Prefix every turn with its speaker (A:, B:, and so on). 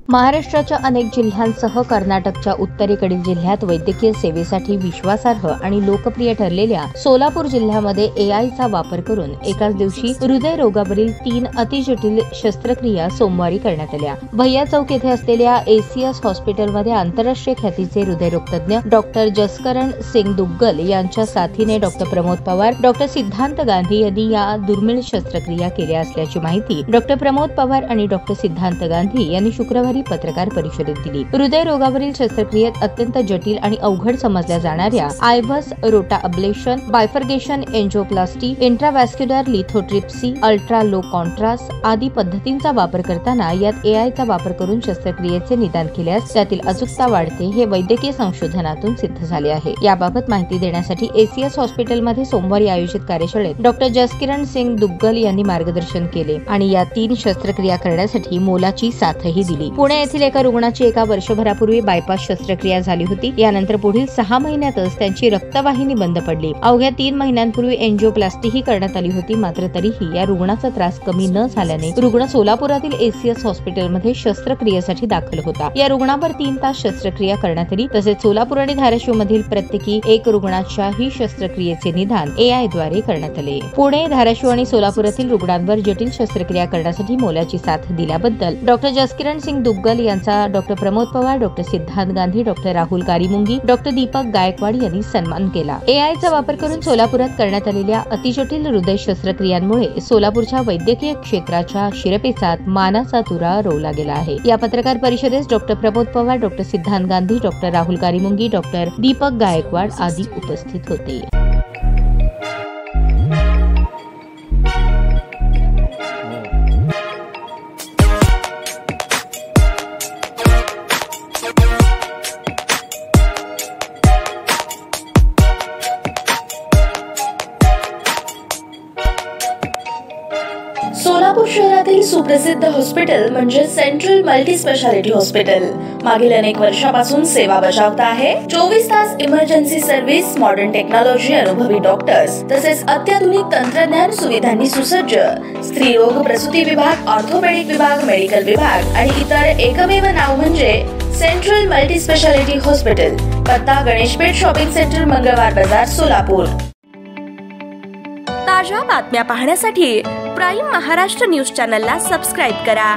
A: महाराष्ट्राच्या अनेक जिल्ह्यांसह कर्नाटकच्या उत्तरेकडील जिल्ह्यात वैद्यकीय सेवेसाठी विश्वासार्ह आणि लोकप्रिय ठरलेल्या सोलापूर जिल्ह्यामध्ये एआयचा वापर करून एकाच दिवशी हृदयरोगावरील 3 अतिजटिल शस्त्रक्रिया सोमवारी करण्यात आल्या। भैया चौक येथे असलेल्या एसीएस हॉस्पिटलमध्ये आंतरराष्ट्रीय ख्यातीचे हृदयरोग तज्ञ डॉक्टर जसकरण सिंग दुग्गल यांच्या साथीने डॉक्टर प्रमोद पवार, डॉक्टर सिद्धांत गांधी यांनी या दुर्मिळ शस्त्रक्रिया केल्या असल्याची माहिती डॉक्टर प्रमोद पवार आणि डॉक्टर सिद्धांत गांधी यांनी शुक्रवारी पत्रकार परिषदेत दिली। हृदयरोगावरील शस्त्रक्रियेत अत्यंत जटिल आणि अवघड समजल्या जाणाऱ्या IVUS rota ablation, bifurcation angioplasty, intravascular lithotripsy, ultra low contrast आदी पद्धतींचा वापर करताना यात एआयचा वापर करून शस्त्रक्रियेचे निदान केल्यास त्यातील अचूकता वाढते, हे वैद्यकीय संशोधनातून सिद्ध झाले आहे। याबाबत माहिती देण्यासाठी एसीएस हॉस्पिटलमध्ये सोमवारी आयोजित कार्यशाळेत डॉक्टर जसकिरण सिंग दुग्गल यांनी मार्गदर्शन केले आणि या 3 शस्त्रक्रिया करण्यासाठी मोलाची साथही दिली। पुणे येथील एका रुग्णाची एका वर्षभरापूर्वी बायपास शस्त्रक्रिया झाली होती। यानंतर पुढील 6 महिन्यातच त्यांची रक्तवाहिनी बंद पडली। अवघ्या 3 महिन्यांपूर्वी एंजिओप्लास्टीही करण्यात आली होती, मात्र तरीही या रुग्णाचा त्रास कमी न झाल्याने रुग्ण सोलापुरातील एसीएस हॉस्पिटलमध्ये शस्त्रक्रियेसाठी दाखल होता। या रुग्णावर 3 तास शस्त्रक्रिया करण्यात आली। तसेच सोलापूर आणि धाराशिव मधील प्रत्येकी 1 रुग्णाच्याही शस्त्रक्रियेचे निदान एआय द्वारे करण्यात आले। पुणे, धाराशिव आणि सोलापुरातील रुग्णांवर जटिल शस्त्रक्रिया करण्यासाठी मोलाची साथ दिल्याबद्दल डॉक्टर जसकिरण सिंग दुग्गल यांचा डॉक्टर प्रमोद पवार, डॉक्टर सिद्धांत गांधी, डॉक्टर राहुल कारीमुंगी, डॉक्टर दीपक गायकवाड यांनी सन्मान केला। एआयचा वापर करून सोलापुरात करण्यात आलेल्या अतिजटिल हृदय शस्त्रक्रियांमुळे सोलापूरच्या वैद्यकीय क्षेत्राच्या शिरपेचात मानाचा तुरा रोवला गेला आहे। या पत्रकार परिषदेस डॉक्टर प्रमोद पवार, डॉक्टर सिद्धांत गांधी, डॉक्टर राहुल कारीमुंगी, डॉक्टर दीपक गायकवाड आदी उपस्थित होते।
B: सोलापूर शहरातील सुप्रसिद्ध हॉस्पिटल म्हणजे सेंट्रल मल्टी स्पेशालिटी हॉस्पिटल मागील अनेक वर्षापासून सेवा बजावत आहे। 24 तास इमर्जन्सी सर्व्हिस, मॉडर्न टेक्नॉलॉजी, अनुभवी डॉक्टर्स तसेच अत्याधुनिक तंत्रज्ञान सुविधांनी सुसज्ज स्त्रीरोग प्रसूती विभाग, ऑर्थोपेडिक विभाग, मेडिकल विभाग आणि इतर एकमेव नाव म्हणजे सेंट्रल मल्टी स्पेशालिटी हॉस्पिटल। पत्ता गणेशपेठ शॉपिंग सेंटर, मंगळवार बाजार, सोलापूर। ताज्या बातम्या पाहण्यासाठी प्राईम महाराष्ट्र न्यूज चॅनलला सबस्क्राईब करा।